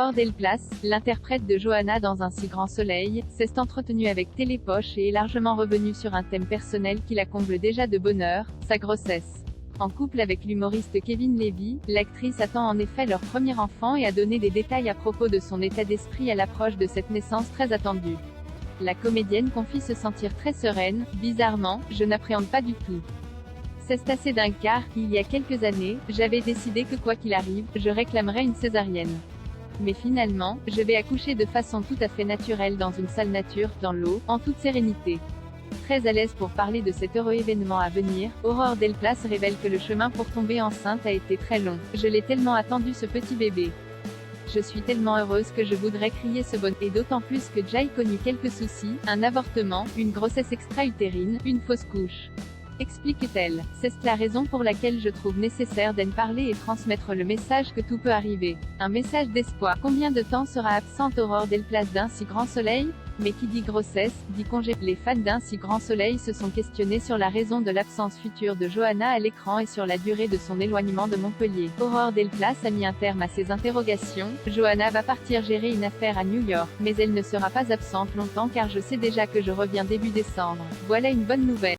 Aurore Delplace, l'interprète de Johanna dans Un si grand soleil, s'est entretenue avec Télépoche et est largement revenue sur un thème personnel qui la comble déjà de bonheur, sa grossesse. En couple avec l'humoriste Kevin Levy, l'actrice attend en effet leur premier enfant et a donné des détails à propos de son état d'esprit à l'approche de cette naissance très attendue. La comédienne confie se sentir très sereine. Bizarrement, je n'appréhende pas du tout. C'est assez dingue car, il y a quelques années, j'avais décidé que quoi qu'il arrive, je réclamerais une césarienne. Mais finalement, je vais accoucher de façon tout à fait naturelle dans une salle nature, dans l'eau, en toute sérénité. Très à l'aise pour parler de cet heureux événement à venir, Aurore Delplace révèle que le chemin pour tomber enceinte a été très long. Je l'ai tellement attendu ce petit bébé. Je suis tellement heureuse que je voudrais crier ce bonheur, et d'autant plus que j'ai connu quelques soucis, un avortement, une grossesse extra-utérine, une fausse couche. Explique-t-elle. C'est la raison pour laquelle je trouve nécessaire d'en parler et transmettre le message que tout peut arriver. Un message d'espoir. Combien de temps sera absente Aurore Delplace d'Un si grand soleil? Mais qui dit grossesse, dit congé. Les fans d'Un si grand soleil se sont questionnés sur la raison de l'absence future de Johanna à l'écran et sur la durée de son éloignement de Montpellier. Aurore Delplace a mis un terme à ces interrogations. Johanna va partir gérer une affaire à New York, mais elle ne sera pas absente longtemps car je sais déjà que je reviens début décembre. Voilà une bonne nouvelle.